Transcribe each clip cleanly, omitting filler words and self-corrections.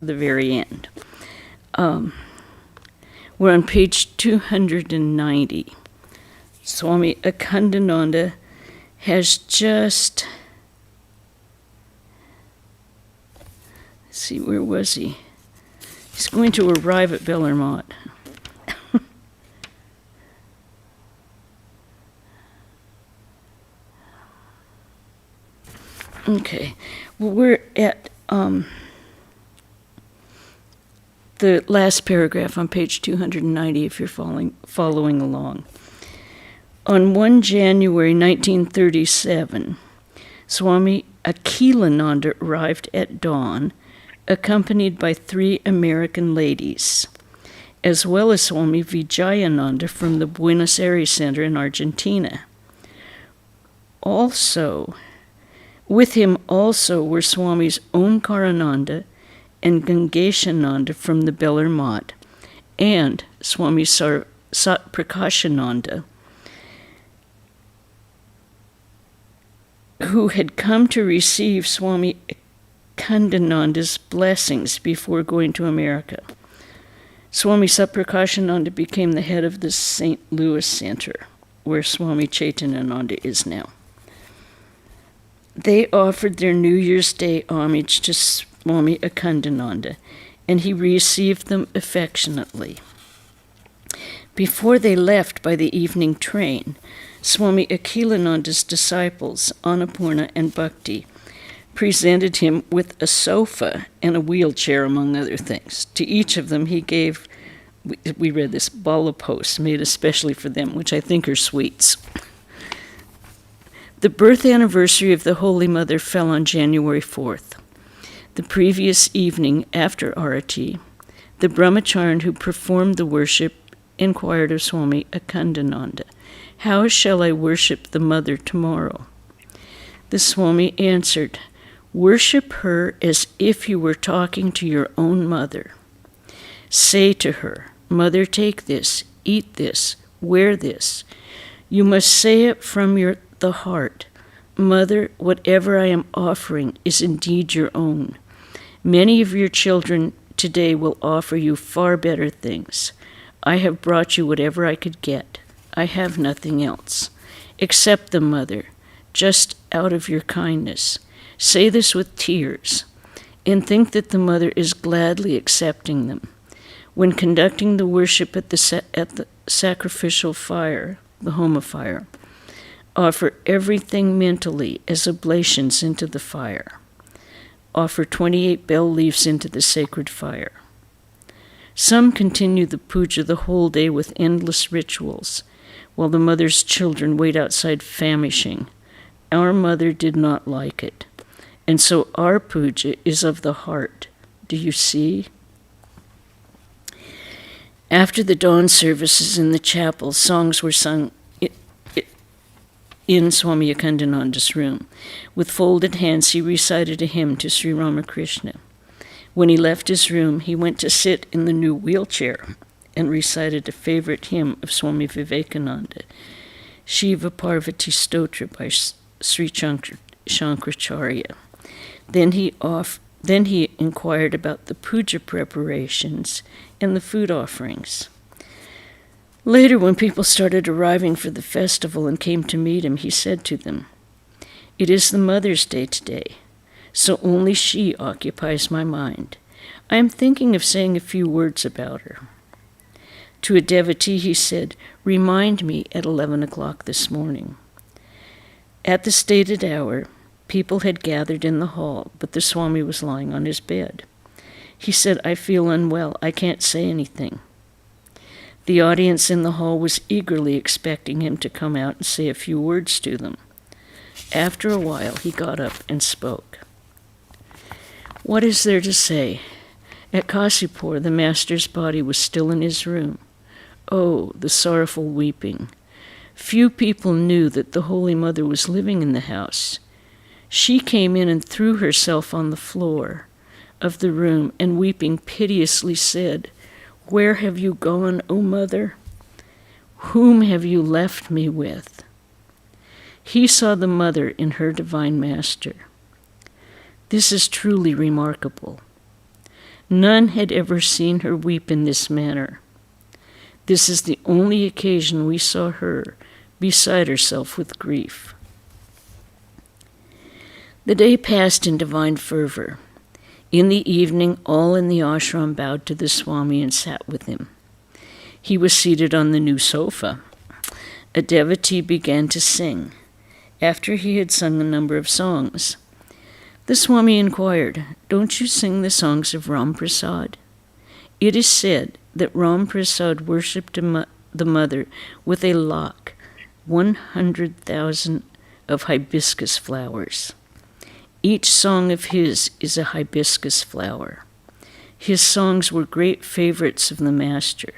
the very end. We're on page 290. Swami Akhandananda has just, let's see, where was he? He's going to arrive at Bellarmont. Okay, well, we're at the last paragraph on page 290 if you're following along. On 1 January 1937, Swami Akhandananda arrived at dawn, accompanied by 3 American ladies, as well as Swami Vivekananda from the Buenos Aires Center in Argentina. With him also were Swamis Omkarananda and Gangeshananda from the Bellarmont, and Swami Prakashananda, who had come to receive Swami Akhandananda's blessings before going to America. Swami Prakashananda became the head of the St. Louis Center, where Swami Chaitanyananda is now. They offered their New Year's Day homage to Swami Akhandananda, and he received them affectionately. Before they left by the evening train, Swami Akhandananda's disciples, Annapurna and Bhakti, presented him with a sofa and a wheelchair, among other things. To each of them he gave, we read this, bala posts made especially for them, which I think are sweets. The birth anniversary of the Holy Mother fell on January 4th. The previous evening, after Arati, the brahmacharin who performed the worship inquired of Swami Akhandananda, "How shall I worship the Mother tomorrow?" The Swami answered, "Worship her as if you were talking to your own mother. Say to her, 'Mother, take this, eat this, wear this.' You must say it from the heart. 'Mother, whatever I am offering is indeed your own. Many of your children today will offer you far better things. I have brought you whatever I could get. I have nothing else. Accept them, Mother, just out of your kindness. Say this with tears, and think that the Mother is gladly accepting them. When conducting the worship at the sacrificial fire, the homa fire, offer everything mentally as oblations into the fire. Offer 28 bell leaves into the sacred fire. Some continue the puja the whole day with endless rituals, while the Mother's children wait outside famishing. Our Mother did not like it, and so our puja is of the heart. Do you see?" After the dawn services in the chapel, songs were sung in Swami Akhandananda's room. With folded hands, he recited a hymn to Sri Ramakrishna. When he left his room, he went to sit in the new wheelchair and recited a favorite hymn of Swami Vivekananda, Shiva Parvati Stotra by Sri Shankaracharya. Then he inquired about the puja preparations and the food offerings. Later, when people started arriving for the festival and came to meet him, he said to them, "It is the Mother's Day today, so only she occupies my mind. I am thinking of saying a few words about her." To a devotee, he said, "Remind me at 11 o'clock this morning." At the stated hour, people had gathered in the hall, but the Swami was lying on his bed. He said, "I feel unwell. I can't say anything." The audience in the hall was eagerly expecting him to come out and say a few words to them. After a while, he got up and spoke. "What is there to say? At Kasipur, the Master's body was still in his room. Oh, the sorrowful weeping. Few people knew that the Holy Mother was living in the house. She came in and threw herself on the floor of the room and weeping piteously said, 'Where have you gone, O Mother? Whom have you left me with?' He saw the Mother in her Divine Master. This is truly remarkable. None had ever seen her weep in this manner. This is the only occasion we saw her beside herself with grief. The day passed in divine fervor. In the evening, all in the ashram bowed to the Swami and sat with him. He was seated on the new sofa. A devotee began to sing. After he had sung a number of songs, the Swami inquired, "Don't you sing the songs of Ram Prasad?" It is said that Ram Prasad worshipped the mother with a lakh, 100,000 of hibiscus flowers. Each song of his is a hibiscus flower. His songs were great favorites of the Master.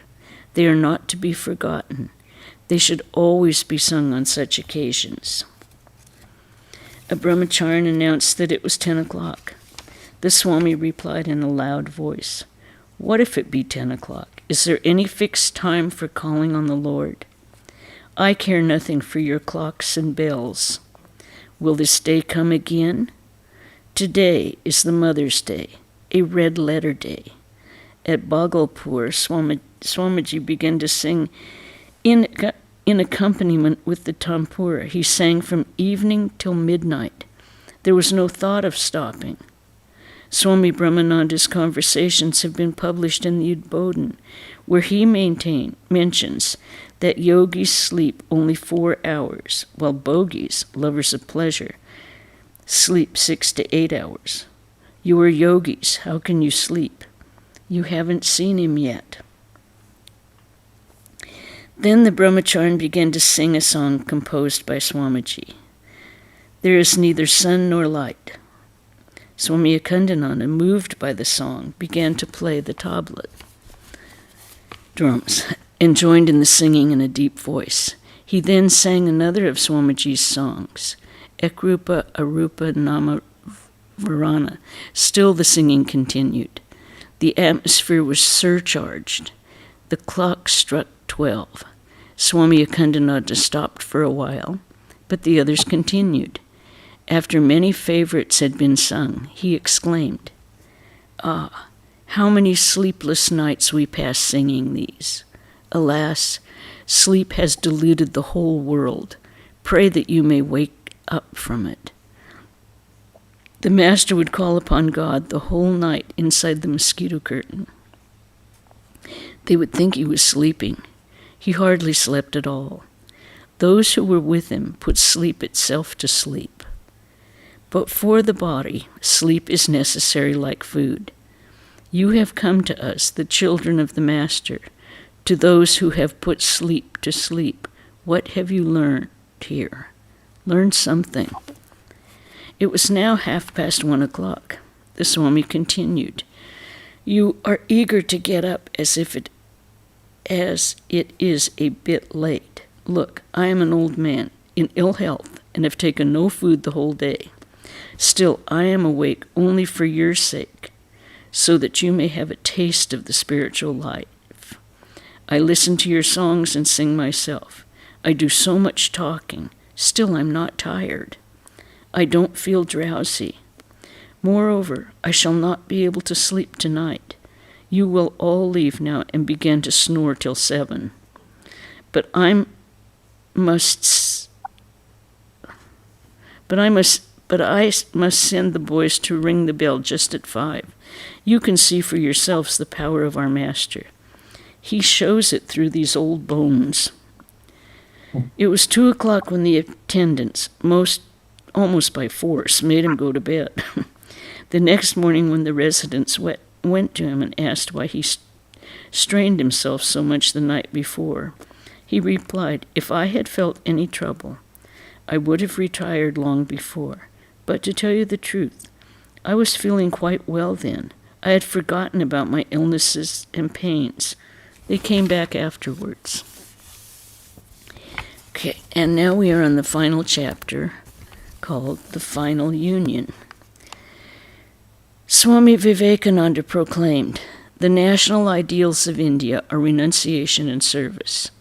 They are not to be forgotten. They should always be sung on such occasions. A brahmacharin announced that it was 10 o'clock. The Swami replied in a loud voice, "What if it be 10 o'clock? Is there any fixed time for calling on the Lord? I care nothing for your clocks and bells. Will this day come again? Today is the Mother's Day, a red letter day." At Bhagalpur, Swamiji began to sing in accompaniment with the tampura. He sang from evening till midnight. There was no thought of stopping. Swami Brahmananda's conversations have been published in the Udbodhan, where he mentions that yogis sleep only 4 hours, while bogis, lovers of pleasure, sleep 6 to 8 hours. You are yogis, how can you sleep? You haven't seen him yet. Then the brahmacharin began to sing a song composed by Swamiji. There is neither sun nor light. Swami Akhandananda, moved by the song, began to play the tabla drums and joined in the singing in a deep voice. He then sang another of Swamiji's songs, Ekrupa Arupa Nama Varana. Still the singing continued. The atmosphere was surcharged. The clock struck 12. Swami Akhandananda stopped for a while, but the others continued. After many favorites had been sung, he exclaimed, "Ah, how many sleepless nights we pass singing these. Alas, sleep has deluded the whole world. Pray that you may wake up from it." The Master would call upon God the whole night inside the mosquito curtain. They would think he was sleeping. He hardly slept at all. Those who were with him put sleep itself to sleep. But for the body, sleep is necessary like food. You have come to us, the children of the Master, to those who have put sleep to sleep. What have you learned here? Learn something. It was now 1:30 o'clock. The Swami continued, "You are eager to get up as it is a bit late. Look, I am an old man, in ill health, and have taken no food the whole day. Still, I am awake only for your sake, so that you may have a taste of the spiritual life. I listen to your songs and sing myself. I do so much talking, still I'm not tired. I don't feel drowsy. Moreover, I shall not be able to sleep tonight. You will all leave now and begin to snore till 7. But I must send the boys to ring the bell just at 5. You can see for yourselves the power of our Master. He shows it through these old bones." It was 2 o'clock when the attendants, almost by force, made him go to bed. The next morning, when the residents went to him and asked why he strained himself so much the night before, he replied, "If I had felt any trouble, I would have retired long before. But to tell you the truth, I was feeling quite well then. I had forgotten about my illnesses and pains. They came back afterwards." Okay, and now we are on the final chapter, called The Final Union. Swami Vivekananda proclaimed, "The national ideals of India are renunciation and service."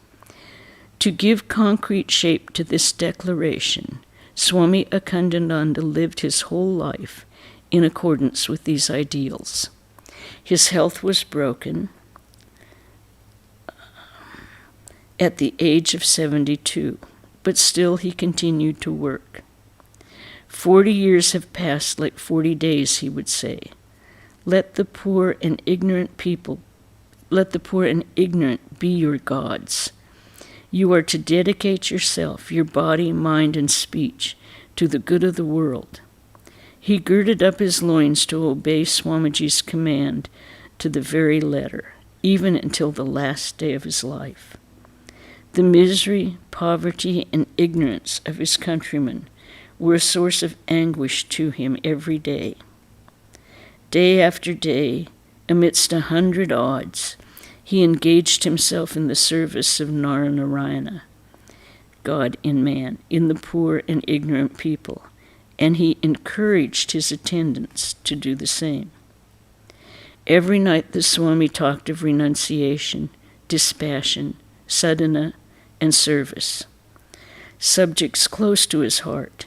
To give concrete shape to this declaration, Swami Akhandananda lived his whole life in accordance with these ideals. His health was broken at the age of 72, but still he continued to work. 40 years have passed like 40 days, he would say. Let the poor and ignorant be your gods. You are to dedicate yourself, your body, mind, and speech, to the good of the world. He girded up his loins to obey Swamiji's command to the very letter, even until the last day of his life. The misery, poverty, and ignorance of his countrymen were a source of anguish to him every day. Day after day, amidst 100 odds, he engaged himself in the service of Narayana, God in man, in the poor and ignorant people, and he encouraged his attendants to do the same. Every night the Swami talked of renunciation, dispassion, sadhana, and service, subjects close to his heart,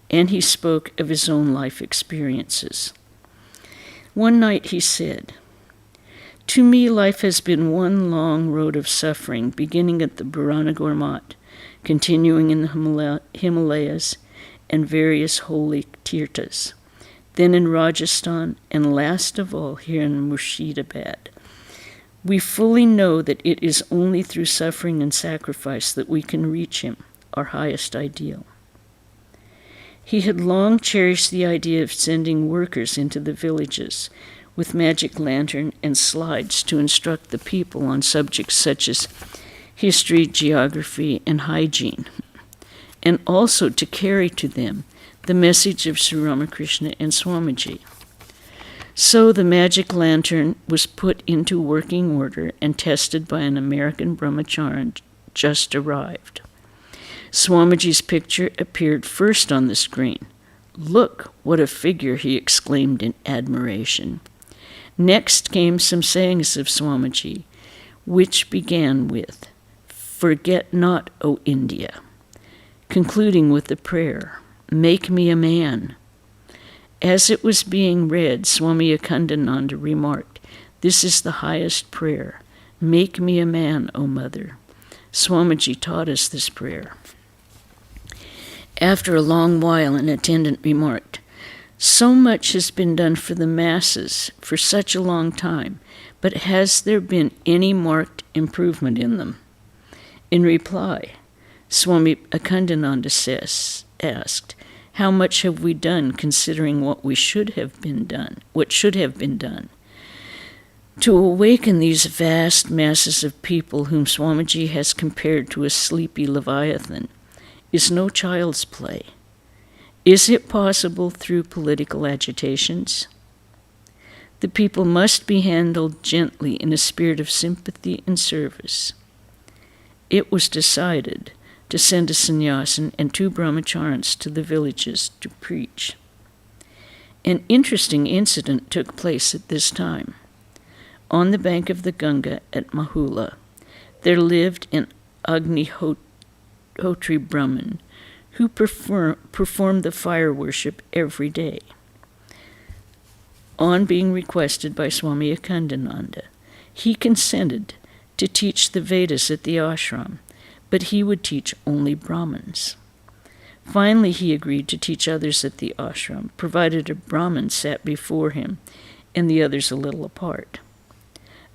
and he spoke of his own life experiences. One night he said, "To me life has been one long road of suffering, beginning at the Bharanagor Mat, continuing in the Himalayas and various holy tirthas, then in Rajasthan, and last of all here in Murshidabad. We fully know that it is only through suffering and sacrifice that we can reach him, our highest ideal." He had long cherished the idea of sending workers into the villages with magic lantern and slides to instruct the people on subjects such as history, geography, and hygiene, and also to carry to them the message of Sri Ramakrishna and Swamiji. So the magic lantern was put into working order and tested by an American brahmacharan just arrived. Swamiji's picture appeared first on the screen. "Look, what a figure," he exclaimed in admiration. Next came some sayings of Swamiji, which began with, "Forget not, O India," concluding with the prayer, "Make me a man." As it was being read, Swami Akhandananda remarked, "This is the highest prayer. Make me a man, O Mother." Swamiji taught us this prayer. After a long while, an attendant remarked, "So much has been done for the masses for such a long time, but has there been any marked improvement in them?" In reply, Swami Akhandananda asked, "How much have we done considering what should have been done? To awaken these vast masses of people whom Swamiji has compared to a sleepy leviathan is no child's play. Is it possible through political agitations? The people must be handled gently in a spirit of sympathy and service." It was decided to send a sannyasin and 2 brahmacharans to the villages to preach. An interesting incident took place at this time. On the bank of the Ganga at Mahula, there lived an Agnihotri Brahmin who performed the fire worship every day. On being requested by Swami Akhandananda, he consented to teach the Vedas at the ashram, but he would teach only Brahmins. Finally, he agreed to teach others at the ashram, provided a Brahmin sat before him and the others a little apart.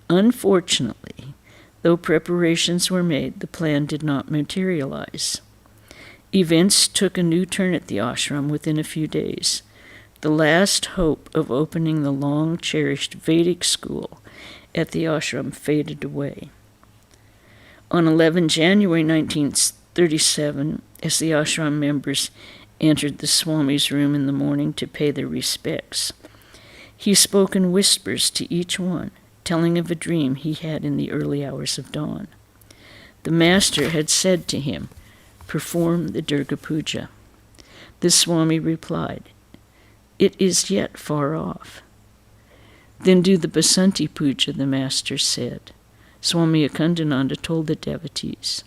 Unfortunately, though preparations were made, the plan did not materialize. Events took a new turn at the ashram within a few days. The last hope of opening the long-cherished Vedic school at the ashram faded away. On 11 January 1937, as the ashram members entered the Swami's room in the morning to pay their respects, he spoke in whispers to each one, telling of a dream he had in the early hours of dawn. The master had said to him, "Perform the Durga Puja." The Swami replied, "It is yet far off." "Then do the Basanti Puja," the master said. Swami Akhandananda told the devotees.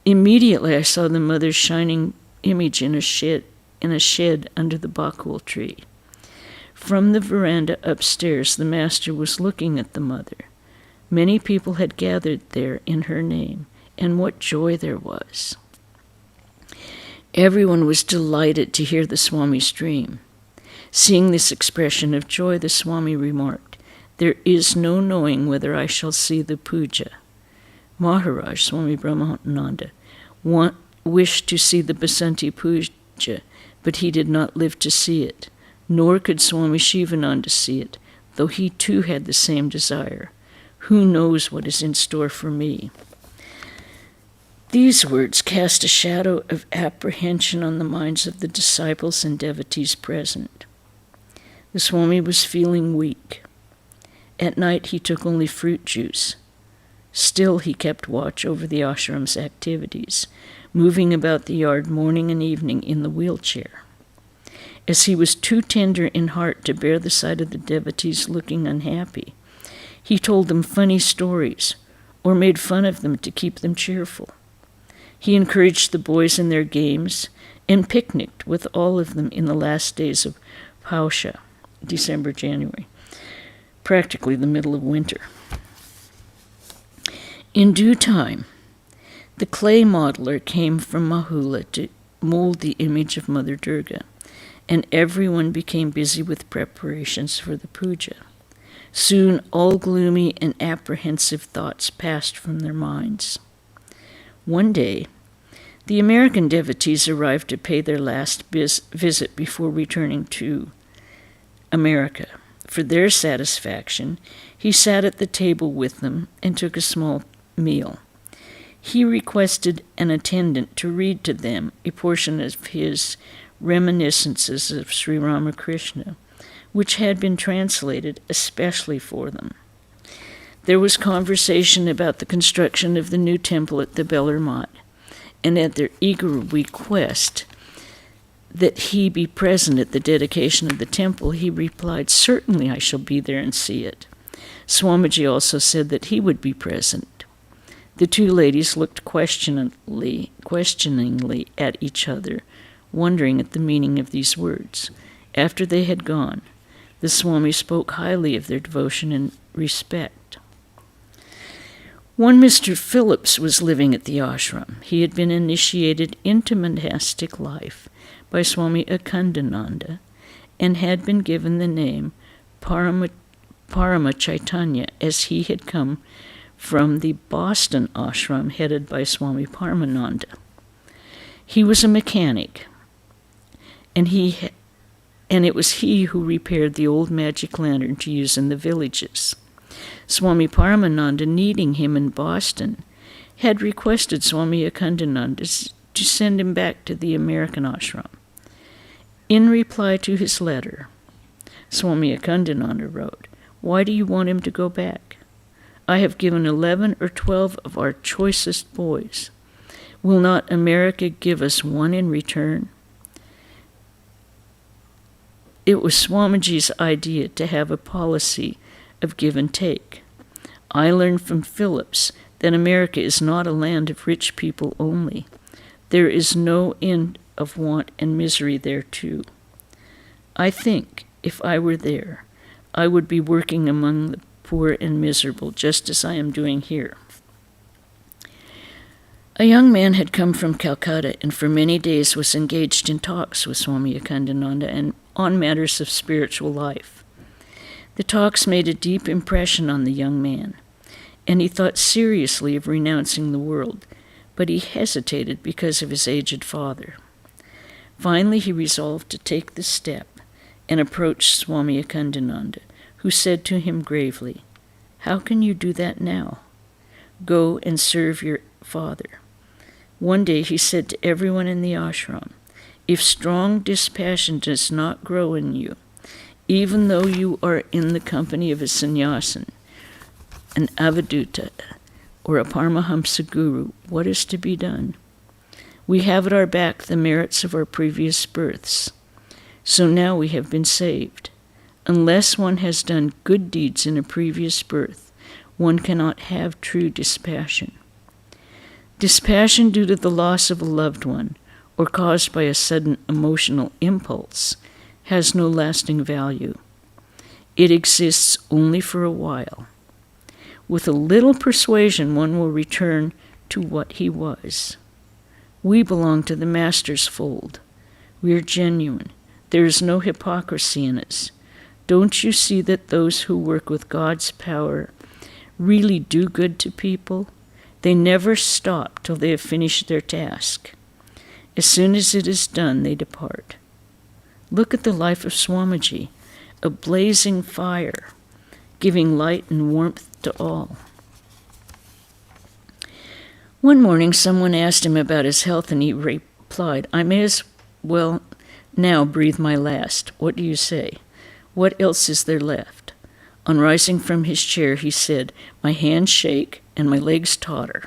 Immediately I saw the mother's shining image in a shed under the bakul tree. From the veranda upstairs, the master was looking at the mother. Many people had gathered there in her name, and what joy there was. Everyone was delighted to hear the Swami's dream. Seeing this expression of joy, the Swami remarked, "There is no knowing whether I shall see the puja." Maharaj, Swami Brahmananda, wished to see the Basanti puja, but he did not live to see it, nor could Swami Shivananda see it, though he too had the same desire. Who knows what is in store for me? These words cast a shadow of apprehension on the minds of the disciples and devotees present. The Swami was feeling weak. At night he took only fruit juice. Still he kept watch over the ashram's activities, moving about the yard morning and evening in the wheelchair. As he was too tender in heart to bear the sight of the devotees looking unhappy, he told them funny stories or made fun of them to keep them cheerful. He encouraged the boys in their games and picnicked with all of them in the last days of Pausha, December, January, practically the middle of winter. In due time, the clay modeler came from Mahula to mold the image of Mother Durga, and everyone became busy with preparations for the puja. Soon all gloomy and apprehensive thoughts passed from their minds. One day, the American devotees arrived to pay their last visit before returning to America. For their satisfaction, he sat at the table with them and took a small meal. He requested an attendant to read to them a portion of his Reminiscences of Sri Ramakrishna, which had been translated especially for them. There was conversation about the construction of the new temple at the Belar Mat, and at their eager request that he be present at the dedication of the temple, he replied, "Certainly I shall be there and see it." Swamiji also said that he would be present. The two ladies looked questioningly at each other, wondering at the meaning of these words. After they had gone, the Swami spoke highly of their devotion and respect. One Mr. Phillips was living at the ashram. He had been initiated into monastic life by Swami Akhandananda and had been given the name Parama Chaitanya, as he had come from the Boston ashram headed by Swami Paramananda. He was a mechanic, and it was he who repaired the old magic lantern to use in the villages. Swami Paramananda, needing him in Boston, had requested Swami Akhandananda to send him back to the American ashram. In reply to his letter, Swami Akhandananda wrote, "Why do you want him to go back? I have given 11 or 12 of our choicest boys. Will not America give us one in return?" It was Swamiji's idea to have a policy of give and take. I learned from Phillips that America is not a land of rich people only. There is no end of want and misery there too. I think, if I were there, I would be working among the poor and miserable, just as I am doing here. A young man had come from Calcutta and for many days was engaged in talks with Swami Akhandananda and on matters of spiritual life. The talks made a deep impression on the young man, and he thought seriously of renouncing the world, but he hesitated because of his aged father. Finally, he resolved to take the step and approached Swami Akhandananda, who said to him gravely, "How can you do that now? Go and serve your father." One day he said to everyone in the ashram, "If strong dispassion does not grow in you, even though you are in the company of a sannyasin, an avadutta, or a paramahamsa guru, what is to be done? We have at our back the merits of our previous births, so now we have been saved. Unless one has done good deeds in a previous birth, one cannot have true dispassion. Dispassion due to the loss of a loved one, or caused by a sudden emotional impulse, has no lasting value. It exists only for a while. With a little persuasion, one will return to what he was. We belong to the Master's fold. We are genuine. There is no hypocrisy in us. Don't you see that those who work with God's power really do good to people? They never stop till they have finished their task. As soon as it is done, they depart. Look at the life of Swamiji, a blazing fire, giving light and warmth to all. One morning, someone asked him about his health, and he replied, I may as well now breathe my last. What do you say? What else is there left? On rising from his chair, he said, my hands shake and my legs totter.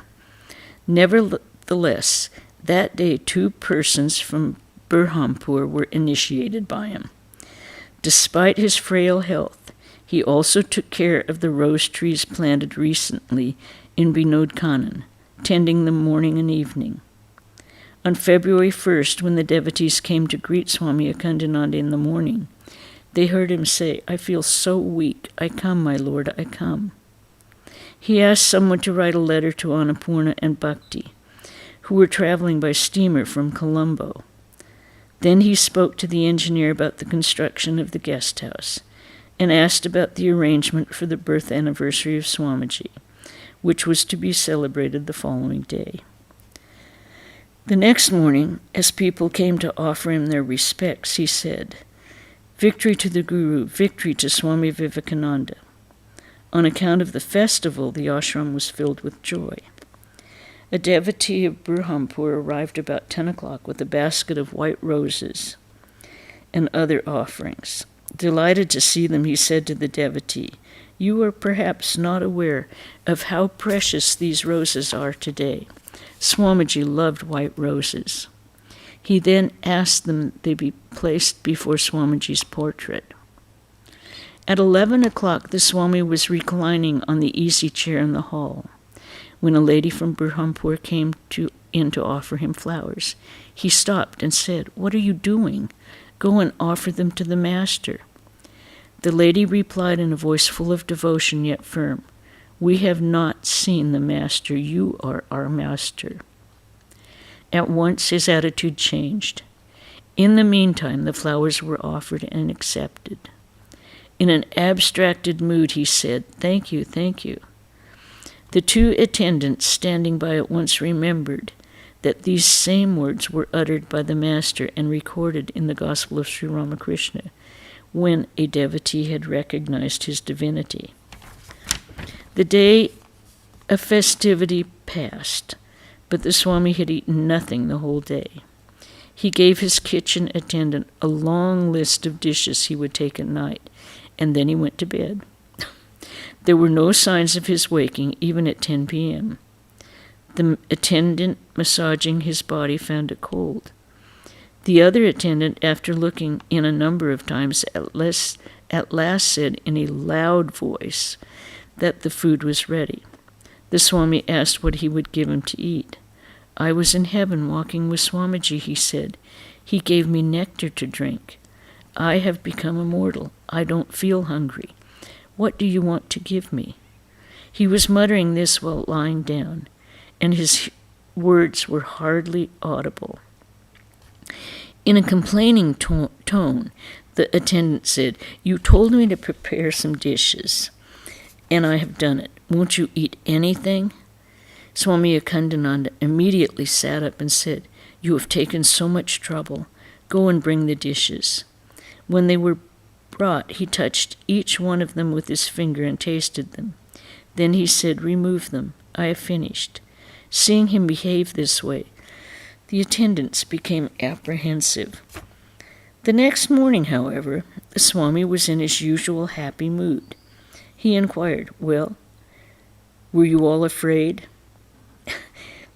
Nevertheless, that day 2 persons from Burhanpur were initiated by him. Despite his frail health, he also took care of the rose trees planted recently in Binod Khanan, tending them morning and evening. On February 1st, when the devotees came to greet Swami Akhandananda in the morning, they heard him say, I feel so weak. I come, my Lord, I come. He asked someone to write a letter to Annapurna and Bhakti, who were traveling by steamer from Colombo. Then he spoke to the engineer about the construction of the guest house and asked about the arrangement for the birth anniversary of Swamiji, which was to be celebrated the following day. The next morning, as people came to offer him their respects, he said, Victory to the Guru, victory to Swami Vivekananda. On account of the festival, the ashram was filled with joy. A devotee of Burhanpur arrived about 10 o'clock with a basket of white roses and other offerings. Delighted to see them, he said to the devotee, You are perhaps not aware of how precious these roses are today. Swamiji loved white roses. He then asked them they be placed before Swamiji's portrait. At 11 o'clock, the Swami was reclining on the easy chair in the hall when a lady from Burhanpur came in to offer him flowers. He stopped and said, What are you doing? Go and offer them to the Master. The lady replied in a voice full of devotion yet firm, We have not seen the Master. You are our Master. At once his attitude changed. In the meantime, the flowers were offered and accepted. In an abstracted mood, he said, Thank you, thank you. The 2 attendants standing by at once remembered that these same words were uttered by the Master and recorded in the Gospel of Sri Ramakrishna when a devotee had recognized his divinity. The day of festivity passed, but the Swami had eaten nothing the whole day. He gave his kitchen attendant a long list of dishes he would take at night, and then he went to bed. There were no signs of his waking, even at 10 p.m. The attendant massaging his body found it cold. The other attendant, after looking in a number of times, at last said in a loud voice that the food was ready. The Swami asked what he would give him to eat. I was in heaven walking with Swamiji, he said. He gave me nectar to drink. I have become immortal. I don't feel hungry. What do you want to give me? He was muttering this while lying down, and his words were hardly audible. In a complaining tone, the attendant said, You told me to prepare some dishes, and I have done it. Won't you eat anything? Swami Akhandananda immediately sat up and said, You have taken so much trouble. Go and bring the dishes. When they were brought, he touched each one of them with his finger and tasted them. Then he said, Remove them. I have finished. Seeing him behave this way, the attendants became apprehensive. The next morning, however, the Swami was in his usual happy mood. He inquired, Well, were you all afraid?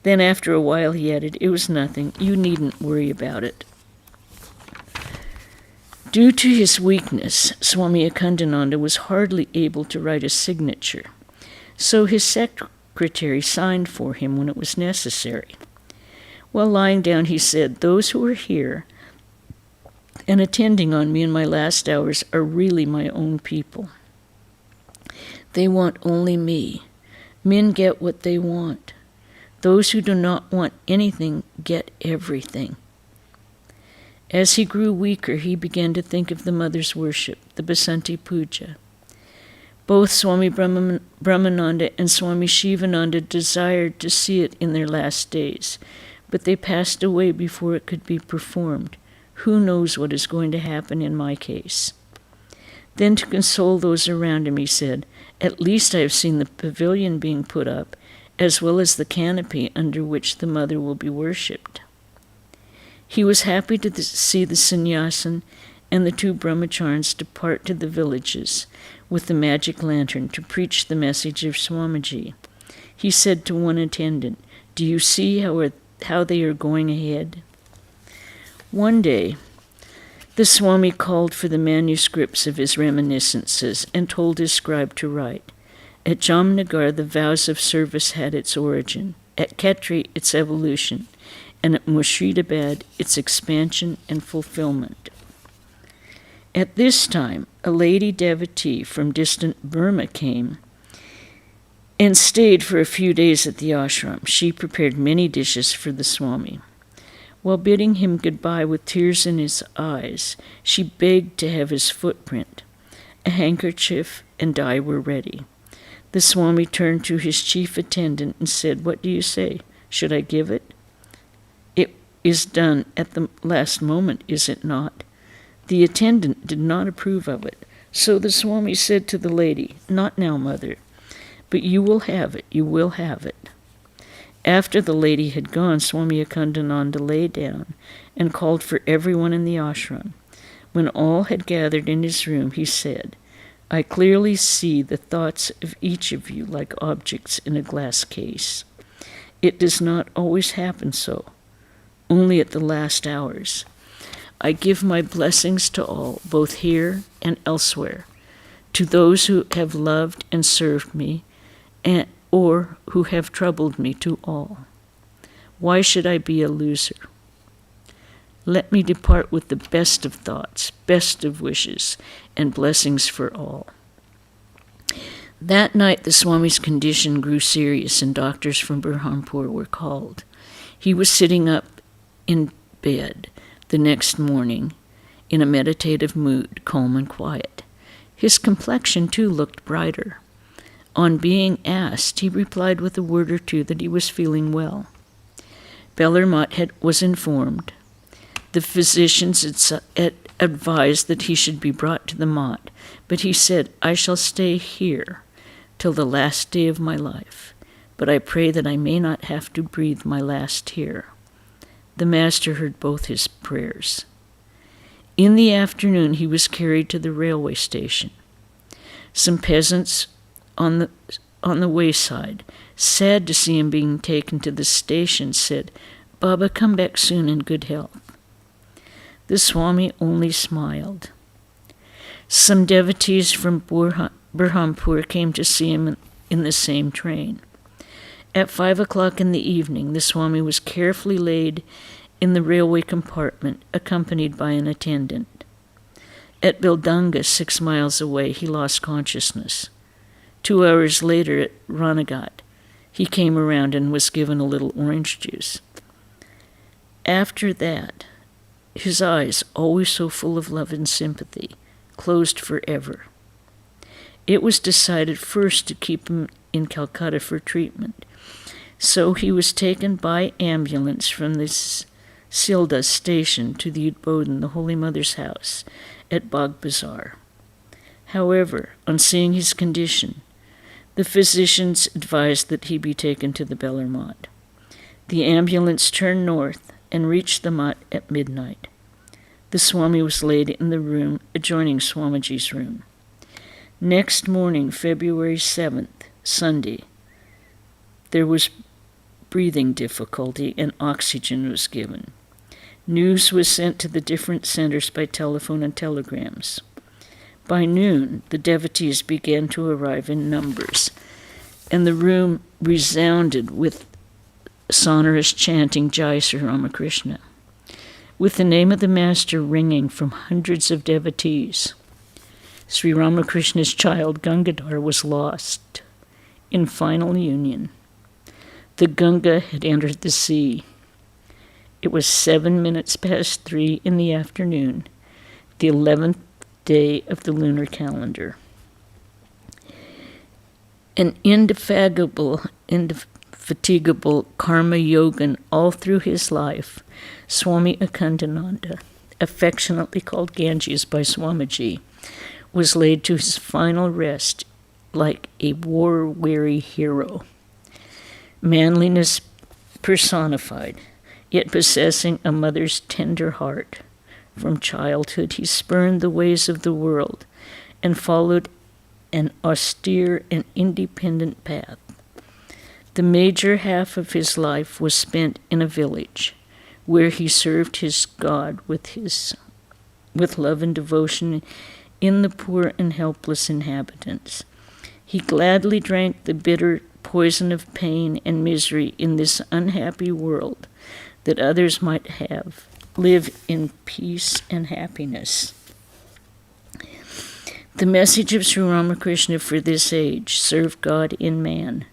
Then after a while he added, It was nothing. You needn't worry about it. Due to his weakness, Swami Akhandananda was hardly able to write a signature, so his secretary signed for him when it was necessary. While lying down, he said, Those who are here and attending on me in my last hours are really my own people. They want only me. Men get what they want. Those who do not want anything get everything. As he grew weaker, he began to think of the mother's worship, the Basanti Puja. Both Swami Brahmananda and Swami Shivananda desired to see it in their last days, but they passed away before it could be performed. Who knows what is going to happen in my case? Then, to console those around him, he said, "At least I have seen the pavilion being put up, as well as the canopy under which the mother will be worshipped." He was happy to see the sannyasin and the two brahmacharins depart to the villages with the magic lantern to preach the message of Swamiji. He said to one attendant, "Do you see how they are going ahead?" One day, the Swami called for the manuscripts of his reminiscences and told his scribe to write. At Jamnagar, the vows of service had its origin, at Khetri, its evolution, and at Murshidabad, its expansion and fulfillment. At this time, a lady devotee from distant Burma came and stayed for a few days at the ashram. She prepared many dishes for the Swami. While bidding him goodbye with tears in his eyes, she begged to have his footprint. A handkerchief and dye were ready. The Swami turned to his chief attendant and said, "What do you say? Should I give it? It is done at the last moment, is it not?" The attendant did not approve of it, so the Swami said to the lady, "Not now, mother, but you will have it, you will have it." After the lady had gone, Swami Akhandananda lay down and called for everyone in the ashram. When all had gathered in his room, he said, "I clearly see the thoughts of each of you like objects in a glass case. It does not always happen so, only at the last hours. I give my blessings to all, both here and elsewhere, to those who have loved and served me, or who have troubled me, to all. Why should I be a loser? Let me depart with the best of thoughts, best of wishes, and blessings for all." That night the Swami's condition grew serious and doctors from Burhanpur were called. He was sitting up in bed the next morning in a meditative mood, calm and quiet. His complexion, too, looked brighter. On being asked, he replied with a word or two that he was feeling well. Bellarmine was informed. The physicians advised that he should be brought to the Mott, but he said, "I shall stay here till the last day of my life, but I pray that I may not have to breathe my last here." The master heard both his prayers. In the afternoon, he was carried to the railway station. Some peasants on the wayside, sad to see him being taken to the station, said, "Baba, come back soon in good health." The Swami only smiled. Some devotees from Burhanpur came to see him in the same train. At 5:00 in the evening, the Swami was carefully laid in the railway compartment, accompanied by an attendant. At Bildanga, 6 miles away, he lost consciousness. 2 hours later at Ranagat, he came around and was given a little orange juice. After that, his eyes, always so full of love and sympathy, closed forever. It was decided first to keep him in Calcutta for treatment, so he was taken by ambulance from the Silda station to the Udbodhan, the Holy Mother's house, at Bagh Bazaar. However, on seeing his condition, the physicians advised that he be taken to the Bellarmine. The ambulance turned north and reached the Mott at midnight. The Swami was laid in the room adjoining Swamiji's room. Next morning, February 7th, Sunday, there was breathing difficulty and oxygen was given. News was sent to the different centers by telephone and telegrams. By noon, the devotees began to arrive in numbers, and the room resounded with sonorous chanting Jai Sri Ramakrishna. with the name of the Master ringing from hundreds of devotees. Sri Ramakrishna's child Gangadhar was lost in final union. The Ganga had entered the sea. It was 7 minutes past 3 in the afternoon, the 11th day of the lunar calendar. An indefatigable karma yogan all through his life, Swami Akhandananda, affectionately called Ganges by Swamiji, was laid to his final rest like a war-weary hero. Manliness personified, yet possessing a mother's tender heart. From childhood he spurned the ways of the world and followed an austere and independent path. The major half of his life was spent in a village, where he served his God with love and devotion in the poor and helpless inhabitants. He gladly drank the bitter poison of pain and misery in this unhappy world, that others might live in peace and happiness. The message of Sri Ramakrishna for this age, serve God in man,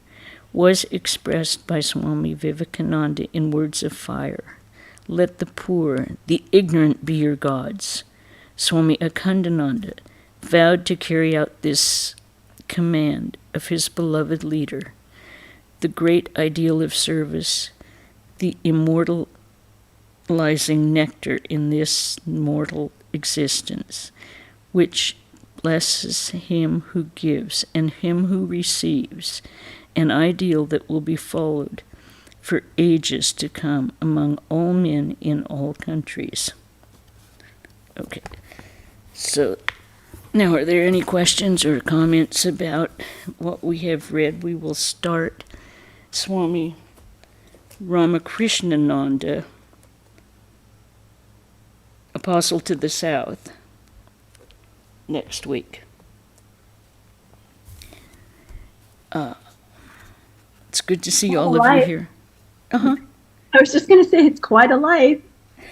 was expressed by Swami Vivekananda in words of fire. Let the poor, the ignorant be your gods. Swami Akhandananda vowed to carry out this command of his beloved leader, the great ideal of service, the immortalizing nectar in this mortal existence, which blesses him who gives and him who receives, an ideal that will be followed for ages to come among all men in all countries. Okay, so now are there any questions or comments about what we have read? We will start Swami Ramakrishnananda, Apostle to the South, next week. It's good to see all of you here. I was just going to say it's quite a life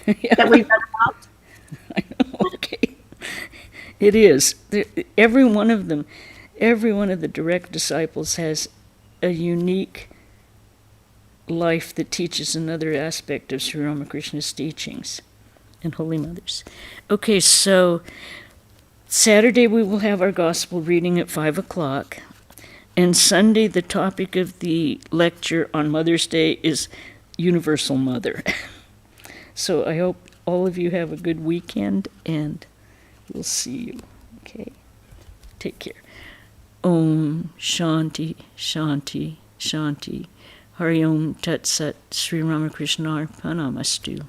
that we've got about. I know, okay. It is. Every one of them, every one of the direct disciples has a unique life that teaches another aspect of Sri Ramakrishna's teachings and Holy Mothers. Okay, so Saturday we will have our gospel reading at 5 o'clock. And Sunday, the topic of the lecture on Mother's Day is Universal Mother. So I hope all of you have a good weekend, and we'll see you. Okay? Take care. Om Shanti, Shanti, Shanti. Hari Om Tat Sat Sri Ramakrishna Arpanamastu.